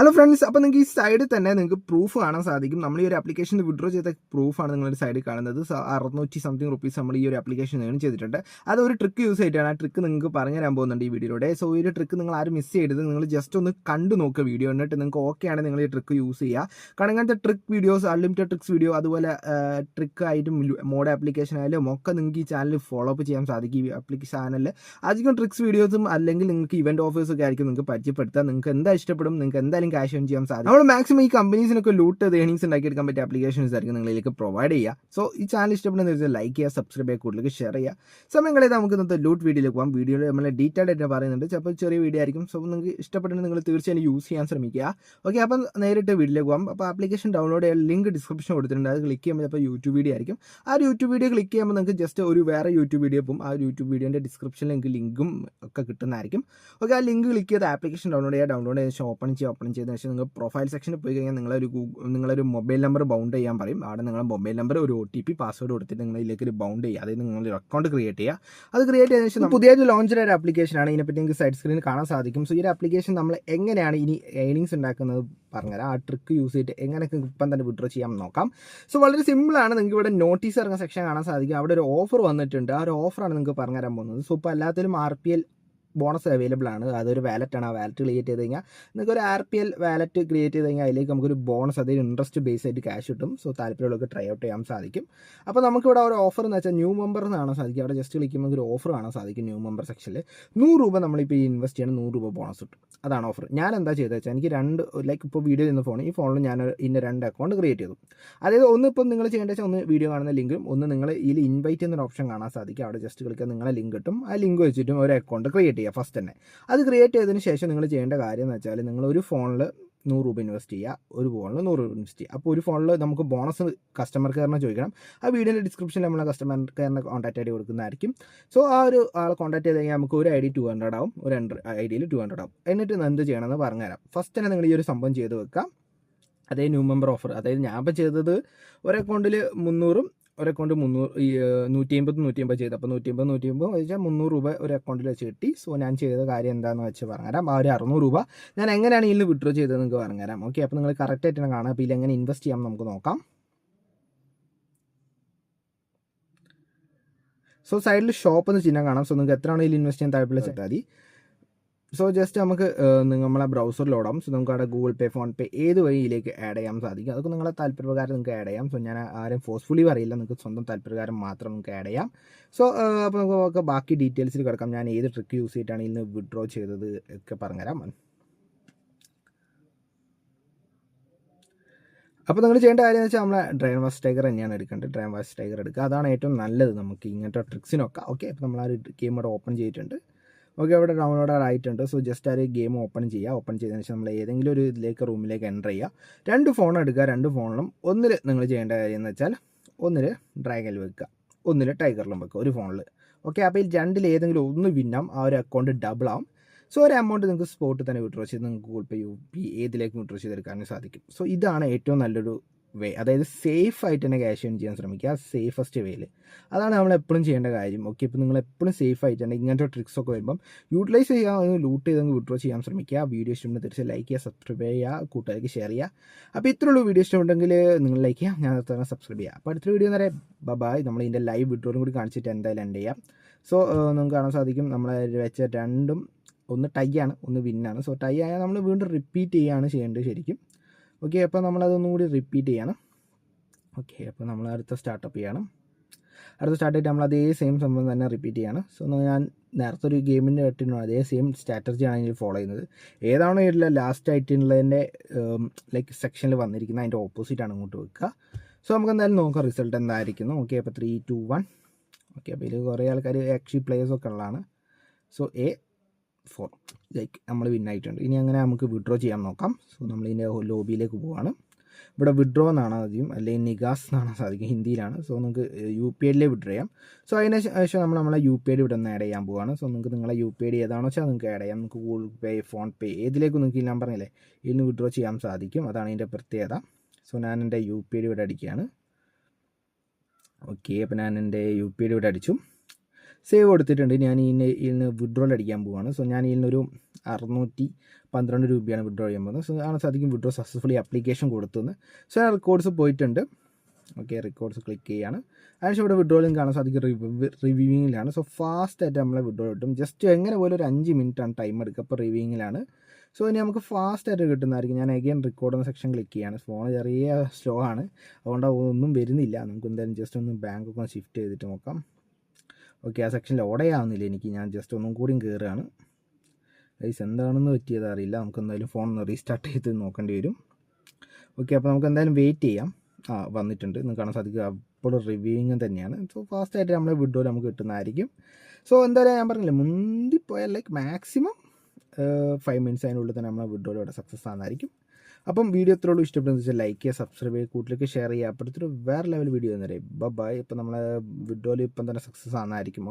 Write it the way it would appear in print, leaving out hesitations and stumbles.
Hello friends, അപ്പോൾ നിങ്ങൾക്ക് ഈ സൈഡിൽ തന്നെ നിങ്ങൾക്ക് പ്രൂഫ് കാണാൻ സാധിക്കും. നമ്മൾ ഈ ഒരു ആപ്ലിക്കേഷനിൽ വിഡ്രോ ചെയ്ത പ്രൂഫാണ് നിങ്ങളൊരു സൈഡിൽ കാണുന്നത്. 600 സംതിങ് റുപ്പീസ് നമ്മൾ ഈ ഒരു ആപ്ലിക്കേഷൻ ഏൺ ചെയ്തിട്ടുണ്ട്. അതൊരു ട്രിക്ക് യൂസ് ചെയ്തിട്ടാണ്. ആ ട്രിക്ക് നിങ്ങൾക്ക് പറഞ്ഞുതരാൻ പോകുന്നുണ്ട് ഈ വീഡിയോയിലൂടെ. സോ ഈ ഒരു ട്രിക്ക് നിങ്ങൾ ആരും മിസ് ചെയ്യരുത്. നിങ്ങൾ ജസ്റ്റ് ഒന്ന് കണ്ടു നോക്കുക വീഡിയോ, എന്നിട്ട് നിങ്ങൾക്ക് ഓക്കെ ആണ് നിങ്ങൾ ഈ ട്രിക്ക് യൂസ് ചെയ്യുക. കാരണം ഇങ്ങനത്തെ trick videos, unlimited tricks video, അതുപോലെ ട്രിക്ക് ആയിട്ടും മോഡ് ആപ്ലിക്കേഷൻ ആയാലും ഒക്കെ നിങ്ങൾക്ക് ഈ ചാനൽ ഫോളോ അപ്പ് ചെയ്യാൻ സാധിക്കും. ഈ ചാനലിൽ അധികം ട്രിക്സ് വീഡിയോസും അല്ലെങ്കിൽ നിങ്ങൾക്ക് ഇവന്റ് ഓഫേഴ്സൊക്കെ ആയിരിക്കും നിങ്ങൾക്ക് പരിചയപ്പെടുത്തുക. നിങ്ങൾക്ക് എന്താ ഇഷ്ടപ്പെടും, നിങ്ങൾക്ക് എന്തായാലും ക്യാഷ് ഏൺ ചെയ്യാൻ സാധിക്കും. നമ്മൾ മാക്സിമം ഈ കമ്പനീസിനൊക്കെ ലൂട്ട് ഏണിങ്സ് ഉണ്ടാക്കിയെടുക്കാൻ പറ്റിയ ആപ്ലിക്കേഷൻസ് ആയിരിക്കും നിങ്ങളിലേക്ക് പ്രൊവൈഡ് ചെയ്യുക. സോ ഈ ചാനൽ ഇഷ്ടപ്പെടുന്ന വെച്ചാൽ ലൈക്ക് ചെയ്യുക, സബ്സ്ക്രൈബ് ചെയ്യുക, കൂടുതലേക്ക് ഷെയർ ചെയ്യുക. സമയം കളയാതെ നമുക്ക് ഇന്നത്തെ ലൂട്ട് വീഡിയോയിലേക്ക് പോകാം. വീഡിയോയിൽ നമ്മൾ ഡീറ്റെയിൽഡ് ആയിട്ട് പറയുന്നുണ്ട്. ചിലപ്പോൾ ചെറിയ വീഡിയോ ആയിരിക്കും. സോ നിങ്ങൾക്ക് ഇഷ്ടപ്പെടുന്നത് നിങ്ങൾ തീർച്ചയായും യൂസ് ചെയ്യാൻ ശ്രമിക്കുക. ഓക്കെ, അപ്പം നേരിട്ട് വീഡിയോയിലേക്ക് പോകാം. അപ്പോൾ ആപ്ലിക്കേഷൻ ഡൗൺലോഡ് ചെയ്യാൻ ലിങ്ക് ഡിസ്ക്രിപ്ഷൻ കൊടുത്തിട്ടുണ്ട്. അത് ക്ലിക്ക് ചെയ്യുമ്പോൾ അപ്പോൾ യൂട്യൂബ് വീഡിയോ ആയിരിക്കും. ആ ഒരു യൂട്യൂബ് വീഡിയോ ക്ലിക്ക് ചെയ്യുമ്പോൾ നിങ്ങൾക്ക് ജസ്റ്റ് ഒരു വേറെ യൂട്യൂബ് വീഡിയോ പോകും. ആ യൂട്യൂബ് വീഡിയോൻ്റെ ഡിസ്ക്രിപ്ഷനിൽ നിങ്ങൾക്ക് ലിങ്കും ഒക്കെ കിട്ടുന്നതായിരിക്കും. ഓക്കെ, ആ ലിങ്ക് ക്ലിക്ക് ചെയ്ത് ആപ്ലിക്കേഷൻ ഡൗൺലോഡ് ചെയ്ത ശേഷം ഓപ്പൺ ചെയ്തതിന് ശേഷം നിങ്ങൾ പ്രൊഫൈൽ സെക്ഷനിൽ പോയി കഴിഞ്ഞാൽ നിങ്ങളൊരു മൊബൈൽ നമ്പർ ബൗണ്ട് ചെയ്യാൻ പറയും. അവിടെ നിങ്ങളുടെ മൊബൈൽ നമ്പർ ഒരു OTP പാസ്വേഡ് കൊടുത്തിട്ട് നിങ്ങളിലേക്ക് ഒരു ബൗണ്ട് ചെയ്യുക. അതായത് നിങ്ങളൊരു അക്കൗണ്ട് ക്രിയേറ്റ് ചെയ്യുക. അത് ക്രിയേറ്റ് ചെയ്തതിന് ശേഷം പുതിയതായിട്ട് ലോഞ്ച് ചെയ്ത ഒരു ആപ്ലിക്കേഷനാണ്. ഇതിനെപ്പറ്റി നിങ്ങൾക്ക് സൈഡ് സ്ക്രീനിൽ കാണാൻ സാധിക്കും. സോ ഈ ഒരു ആപ്ലിക്കേഷൻ നമ്മൾ എങ്ങനെയാണ് ഇനി ഏണിങ്സ് ഉണ്ടാക്കുന്നത് പറഞ്ഞുതരാം. ആ ട്രിക്ക് യൂസ് ചെയ്തിട്ട് എങ്ങനെയൊക്കെ ഇപ്പം തന്നെ വിഡ്രോ ചെയ്യാൻ നോക്കാം. സോ വളരെ സിമ്പിളാണ്. നിങ്ങൾക്ക് ഇവിടെ നോട്ടീസ് ഇറങ്ങുന്ന സെക്ഷൻ കാണാൻ സാധിക്കും. അവിടെ ഒരു ഓഫർ വന്നിട്ടുണ്ട്. ആ ഒരു ഓഫറാണ് നിങ്ങൾക്ക് പറഞ്ഞുതരാൻ പോകുന്നത്. സോ ഇപ്പോൾ എല്ലാത്തിലും RPL ബോണസ് അവൈലബിൾ ആണ്. അതൊരു വാലറ്റാണ്. ആ വാലറ്റ് ക്രിയേറ്റ് ചെയ്ത് കഴിഞ്ഞാൽ നിങ്ങൾക്ക് ഒരു RPL വാലറ്റ് ക്രിയേറ്റ് ചെയ്ത് കഴിഞ്ഞാൽ അതിലേക്ക് നമുക്കൊരു ബോണസ്, അതായത് ഇൻട്രസ്റ്റ് ബേസ് ആയിട്ട് ക്യാഷ് കിട്ടും. സോ താല്പര്യമുള്ളവർക്ക് ട്രൈ ഔട്ട് ചെയ്യാൻ സാധിക്കും. അപ്പോൾ നമുക്കിവിടെ ഒരു ഓഫർ എന്ന് വെച്ചാൽ ന്യൂ മെമ്പർ എന്ന് കാണാൻ സാധിക്കും. അവിടെ ജസ്റ്റ് ക്ലിക്കുമ്പോൾ ഒരു ഓഫർ കാണാൻ സാധിക്കും. ന്യൂ മെമ്പർ സെക്ഷനിൽ 100 രൂപ നമ്മളിപ്പോൾ ഈ ഇൻവെസ്റ്റ് ചെയ്യണം, 100 രൂപ ബോണസ് കിട്ടും. അതാണ് ഓഫർ. ഞാൻ എന്താ ചെയ്തത് വെച്ചാൽ എനിക്ക് ഇപ്പോൾ വീഡിയോ ചെയ്യുന്ന ഫോൺ, ഈ ഫോണിൽ ഞാൻ ഇന്ന 2 അക്കൗണ്ട് ക്രിയേറ്റ് ചെയ്തു. അതായത് ഒന്ന് ഇപ്പം നിങ്ങൾ ചെയ്യേണ്ട വെച്ചാൽ ഒന്ന് വീഡിയോ കാണുന്ന ലിങ്കും, ഒന്ന് നിങ്ങൾ ഇതിൽ ഇൻവൈറ്റ് എന്നൊരു ഓപ്ഷൻ കാണാൻ സാധിക്കും. അവിടെ ജസ്റ്റ് ക്ലിക്കുക, നിങ്ങളെ ലിങ്ക് കിട്ടും. ആ ലിങ്ക് വെച്ചിട്ടും ഒരു അക്കൗണ്ട് ക്രിയേറ്റ് ചെയ്യുക ഫസ്റ്റ് തന്നെ. അത് ക്രിയേറ്റ് ചെയ്തതിന് ശേഷം നിങ്ങൾ ചെയ്യേണ്ട കാര്യം എന്ന് വെച്ചാൽ നിങ്ങൾ ഒരു ഫോണിൽ 100 രൂപ ഇൻവെസ്റ്റ് ചെയ്യുക, ഒരു ഫോണിൽ 100 രൂപ ഇൻവെസ്റ്റ് ചെയ്യുക. അപ്പോൾ ഒരു ഫോണിൽ നമുക്ക് ബോണസ് കസ്റ്റമർ കെയറിനെ ചോദിക്കണം. ആ വീഡിയോൻ്റെ ഡിസ്ക്രിപ്ഷനിൽ നമ്മൾ കസ്റ്റമർ കെയറിനെ കോൺടാക്ട് ചെയ്ത് കൊടുക്കുന്നതായിരിക്കും. സോ ആ ഒരു ആളെ കോൺടാക്ട് ചെയ്ത് കഴിഞ്ഞാൽ നമുക്ക് ഒരു ID 200 ആവും, ഒരു ID 200 ആവും. എന്നിട്ട് എന്ത് ചെയ്യണമെന്ന് പറഞ്ഞുതരാം. ഫസ്റ്റ് തന്നെ നിങ്ങൾ ഈ ഒരു സംഭവം ചെയ്ത് വെക്കാം. അതേ ന്യൂ മെമ്പർ ഓഫർ, അതായത് ഞാൻ ഇപ്പോൾ ചെയ്തത് ഒരു അക്കൗണ്ടിൽ 300, ഒരു അക്കൗണ്ട് 150 ചെയ്തു. അപ്പോൾ 150 വെച്ചാൽ 300 രൂപ ഒരു അക്കൗണ്ടിൽ വെച്ച് കിട്ടി. സോ ഞാൻ ചെയ്ത കാര്യം എന്താണെന്ന് വെച്ച് പറഞ്ഞുതരാം. ആ ഒരു 600 രൂപ ഞാൻ എങ്ങനെയാണ് ഇതിൽ വിഡ്രോ ചെയ്തത് നിങ്ങൾക്ക് പറഞ്ഞുതരാം. ഓക്കെ, അപ്പോൾ നിങ്ങൾ കറക്റ്റായിട്ടാണ് കാണാം. അപ്പോൾ ഇതിൽ എങ്ങനെ ഇൻവെസ്റ്റ് ചെയ്യാം നമുക്ക് നോക്കാം. സോ സൈഡിൽ ഷോപ്പ് എന്ന് ചിഹ്നം കാണാം. സോ നിങ്ങൾക്ക് എത്രയാണ് ഇതിൽ ഇൻവെസ്റ്റ് ചെയ്യാൻ താല്പര്യം വെച്ചാൽ മതി. സോ ജസ്റ്റ് നമുക്ക് നമ്മളെ ബ്രൗസർ ലോഡാവും. സോ നമുക്ക് അവിടെ ഗൂഗിൾ പേ, ഫോൺ പേ ഏത് വഴിയിലേക്ക് ആഡ് ചെയ്യാൻ സാധിക്കും. അതൊക്കെ നിങ്ങളെ താല്പര്യപ്രകാരം നിങ്ങൾക്ക് ആഡ് ചെയ്യാം. സോ ഞാൻ ആരും ഫോഴ്സ്ഫുള്ളി പറയില്ല, നിങ്ങൾക്ക് സ്വന്തം താല്പര്യപ്രകാരം മാത്രം നിങ്ങൾക്ക് ആഡ് ചെയ്യാം. സോ അപ്പോൾ നമുക്ക് ബാക്കി ഡീറ്റെയിൽസിൽ കിടക്കാം. ഞാൻ ഏത് ട്രിക്ക് യൂസ് ചെയ്തിട്ടാണ് ഇന്ന് വിഡ്രോ ചെയ്തത് ഒക്കെ പറഞ്ഞുതരാം. അപ്പോൾ നിങ്ങൾ ചെയ്യേണ്ട കാര്യം എന്ന് വെച്ചാൽ നമ്മളെ ഡ്രൈവേഴ്സ് ടൈഗർ തന്നെയാണ് എടുക്കേണ്ടത്. ഡ്രൈവേഴ്സ് ടൈഗർ എടുക്കുക, അതാണ് ഏറ്റവും നല്ലത് നമുക്ക് ഇങ്ങനത്തെ ട്രിക്സിനൊക്കെ. ഓക്കെ, അപ്പോൾ നമ്മൾ ആ ഒരു ഗെയിം ഇവിടെ ഓപ്പൺ ചെയ്തിട്ടുണ്ട്. ഓക്കെ, അവിടെ ഡൗൺലോഡ് ആയിട്ടുണ്ട്. സോ ജസ്റ്റ് ആ ഒരു ഗെയിം ഓപ്പൺ ചെയ്യുക. ഓപ്പൺ ചെയ്തതിന് ശേഷം നമ്മൾ ഏതെങ്കിലും ഒരു ഇതിലേക്ക് റൂമിലേക്ക് എൻ്റർ ചെയ്യുക. 2 ഫോൺ എടുക്കുക. 2 ഫോണിലും ഒന്നിൽ നിങ്ങൾ ചെയ്യേണ്ട കാര്യം എന്ന് വെച്ചാൽ ഒന്നിൽ ഡ്രാഗനിൽ വെക്കുക, ഒന്നിൽ ടൈഗറിലും വെക്കുക, ഒരു ഫോണിൽ. ഓക്കെ, അപ്പോൾ ഈ 2ൽ ഏതെങ്കിലും ഒന്ന് വിന്നാം, ആ ഒരു അക്കൗണ്ട് ഡബിൾ ആവും. സോ ഒരു എമൗണ്ട് നിങ്ങൾക്ക് സ്പോട്ടിൽ തന്നെ വിഡ്രോ ചെയ്ത് നിങ്ങൾക്ക് ഗൂഗിൾ പേ, UP ഏതിലേക്ക് വിഡ്രോ ചെയ്തെടുക്കാനും സാധിക്കും. സോ ഇതാണ് ഏറ്റവും നല്ലൊരു വേ. അതായത് സേഫ് ആയിട്ട് തന്നെ ക്യാഷ് ഏൺ ചെയ്യാൻ ശ്രമിക്കുക, സേഫസ്റ്റ് വേയിൽ. അതാണ് നമ്മൾ എപ്പോഴും ചെയ്യേണ്ട കാര്യം. ഓക്കെ, ഇപ്പോൾ നിങ്ങൾ എപ്പോഴും സേഫ് ആയിട്ട് തന്നെ ഇങ്ങനത്തെ ട്രിക്സ് ഒക്കെ വരുമ്പം യൂട്ടിലൈസ് ചെയ്യുക, ലൂട്ട് ചെയ്ത് വിഡ്രോ ചെയ്യാൻ ശ്രമിക്കുക. വീഡിയോ ഇഷ്ടമുണ്ടെങ്കിൽ തീർച്ചയായും ലൈക്ക് ചെയ്യുക, സബ്സ്ക്രൈബ് ചെയ്യുക, കൂട്ടുകാർക്ക് ഷെയർ ചെയ്യുക. അപ്പോൾ ഇത്രയുള്ളൂ. വീഡിയോ ഇഷ്ടമുണ്ടെങ്കിൽ നിങ്ങൾ ലൈക്ക് ചെയ്യുക, ഞാൻ തന്നെ സബ്സ്ക്രൈബ് ചെയ്യുക. അപ്പോൾ അടുത്ത വീഡിയോ എന്ന് പറയാം ബൈ. നമ്മൾ ഇതിൻ്റെ ലൈവ് വിഡ്രോയും കൂടി കാണിച്ചിട്ട് എന്തായാലും എൻഡ് ചെയ്യാം. സോ നിങ്ങൾക്ക് കാണാൻ സാധിക്കും നമ്മൾ വെച്ച 2ഉം ഒന്ന് ടൈ ആണ്, ഒന്ന് വിന്നാണ്. സോ ടൈ ആയാൽ നമ്മൾ വീണ്ടും റിപ്പീറ്റ് ചെയ്യുകയാണ് ചെയ്യേണ്ടത് ശരിക്കും. ഓക്കെ, അപ്പോൾ നമ്മളതൊന്നും കൂടി റിപ്പീറ്റ് ചെയ്യണം. ഓക്കെ, അപ്പോൾ നമ്മൾ അടുത്ത സ്റ്റാർട്ടപ്പ് ചെയ്യണം. അടുത്ത സ്റ്റാർട്ട് ചെയ്തിട്ട് നമ്മൾ അതേ സെയിം സംഭവം തന്നെ റിപ്പീറ്റ് ചെയ്യണം. സോ ഞാൻ നേരത്തെ ഒരു ഗെയിമിൻ്റെ ആയിട്ടുള്ള അതേ സെയിം സ്ട്രാറ്റജിയാണ് ഇതിൽ ഫോളോ ചെയ്യുന്നത്. ഏതാണോ ഇതിൽ ലാസ്റ്റ് ആയിട്ടുള്ളതിൻ്റെ ലൈക്ക് സെക്ഷനിൽ വന്നിരിക്കുന്നത് അതിൻ്റെ ഓപ്പോസിറ്റാണ് ഇങ്ങോട്ട് വെക്കുക. സോ നമുക്ക് എന്തായാലും നോക്കാം റിസൾട്ട് എന്തായിരിക്കുന്നു. ഓക്കെ, അപ്പോൾ 3, 2, 1. ഓക്കെ, അപ്പോൾ ഇതിൽ കുറേ ആൾക്കാർ ആക്ച്വലി പ്ലേയേഴ്സൊക്കെ ഉള്ളതാണ്. സോ A4 ലൈക്ക് നമ്മൾ വിന്നായിട്ടുണ്ട്. ഇനി അങ്ങനെ നമുക്ക് വിഡ്രോ ചെയ്യാൻ നോക്കാം. സോ നമ്മൾ ഇതിൻ്റെ ലോബിയിലേക്ക് പോവുകയാണ്. ഇവിടെ വിഡ്രോ എന്നാണ് ആദ്യം, അല്ലെങ്കിൽ നിഗാസ് എന്നാണ് സാധിക്കും, ഹിന്ദിയിലാണ്. സോ നിങ്ങൾക്ക് UPI വിഡ്രോ ചെയ്യാം. സോ അതിന് ശേഷം നമ്മളെ UPI ഇവിടെ ഒന്ന് ആഡ് ചെയ്യാൻ പോവുകയാണ്. സോ നിങ്ങൾക്ക് നിങ്ങളെ UPI ഏതാണോ വെച്ചാൽ നിങ്ങൾക്ക് ആഡ് ചെയ്യാം. നിങ്ങൾക്ക് ഗൂഗിൾ പേ, ഫോൺ പേ ഏതിലേക്ക് നിങ്ങൾക്ക് ഈ നമ്പർ പറഞ്ഞില്ലേ ഇതിന് വിഡ്രോ ചെയ്യാൻ സാധിക്കും. അതാണ് ഇതിൻ്റെ പ്രത്യേകത. സോ ഞാൻ എൻ്റെ UPI ഇവിടെ അടിക്കുകയാണ്. ഓക്കെ, അപ്പോൾ ഞാൻ എൻ്റെ UPI ഇവിടെ അടിച്ചു. സേവ് കൊടുത്തിട്ടുണ്ട്. ഞാൻ ഇതിന് വിഡ്രോൾ അടിക്കാൻ പോവുകയാണ്. സോ ഞാൻ ഇതിനൊരു 612 രൂപയാണ് വിഡ്രോ ചെയ്യാൻ പോകുന്നത്. സോ ആണ് സാധിക്കും വിഡ്രോ സക്സസ്ഫുള്ളി ആപ്ലിക്കേഷൻ കൊടുത്തുനിന്ന്. സോ ഞാൻ റെക്കോർഡ്സ് പോയിട്ടുണ്ട്. ഓക്കെ, റെക്കോർഡ്സ് ക്ലിക്ക് ചെയ്യാണ്. അതിനുശേഷം ഇവിടെ വിഡ്രോയിലും കാണാൻ സാധിക്കും റിവ്യൂവിങ്ങിലാണ്. സോ ഫാസ്റ്റായിട്ട് നമ്മളെ വിഡ്രോ കിട്ടും. ജസ്റ്റ് എങ്ങനെ പോലെ ഒരു 5 മിനിറ്റാണ് ടൈം എടുക്കുക. അപ്പോൾ റിവ്യൂവിങ്ങിലാണ്. സോ ഇനി നമുക്ക് ഫാസ്റ്റായിട്ട് കിട്ടുന്നതായിരിക്കും. ഞാൻ അഗെയിൻ റെക്കോർഡ് എന്ന സെക്ഷൻ ക്ലിക്ക് ചെയ്യാണ്. ഫോൺ ചെറിയ സ്ലോ ആണ്, അതുകൊണ്ട് ഒന്നും വരുന്നില്ല. നമുക്ക് എന്തായാലും ജസ്റ്റ് ഒന്ന് ബാങ്കൊക്കെ ഒന്ന് ഷിഫ്റ്റ് ചെയ്തിട്ട് നോക്കാം. ഓക്കെ, ആ സെക്ഷൻ ലോഡേ ആവുന്നില്ല എനിക്ക്. ഞാൻ ജസ്റ്റ് ഒന്നും കൂടിയും കയറുകയാണ്. ഗൈസ് എന്താണെന്ന് പറ്റിയത് അറിയില്ല. നമുക്ക് എന്തായാലും ഫോൺ ഒന്ന് റീസ്റ്റാർട്ട് ചെയ്ത് നോക്കേണ്ടി വരും. ഓക്കെ, അപ്പോൾ നമുക്ക് എന്തായാലും വെയിറ്റ് ചെയ്യാം. വന്നിട്ടുണ്ട്, നിങ്ങൾക്ക് കാണാൻ സാധിക്കുക. അപ്പോൾ റിവ്യൂയിങ് തന്നെയാണ്. സോ ഫാസ്റ്റായിട്ട് നമ്മളെ വിഡ്രോ നമുക്ക് കിട്ടുന്നതായിരിക്കും. സോ എന്തായാലും ഞാൻ പറഞ്ഞില്ലേ, മുന്തിപ്പോയാൽ ലൈക്ക് മാക്സിമം 5 മിനിറ്റ്സ് അതിനുള്ളിൽ തന്നെ നമ്മളെ വിഡ്രോ ഇവിടെ സക്സസ് ആകുന്നതായിരിക്കും. അപ്പം വീഡിയോ എത്രയോളം ഇഷ്ടപ്പെടുന്നത് വെച്ചാൽ ലൈക്ക് ചെയ്യുക, സബ്സ്ക്രൈബ് ചെയ്യുക, കൂട്ടിലേക്ക് ഷെയർ ചെയ്യുക. അപ്പോഴത്തൊരു വേറെ ലെവൽ വീഡിയോ തന്നേരെ. ബൈ. ഇപ്പം നമ്മളെ വിഡ്രോയിൽ ഇപ്പം തന്നെ സക്സസ് ആകുന്നതായിരിക്കും.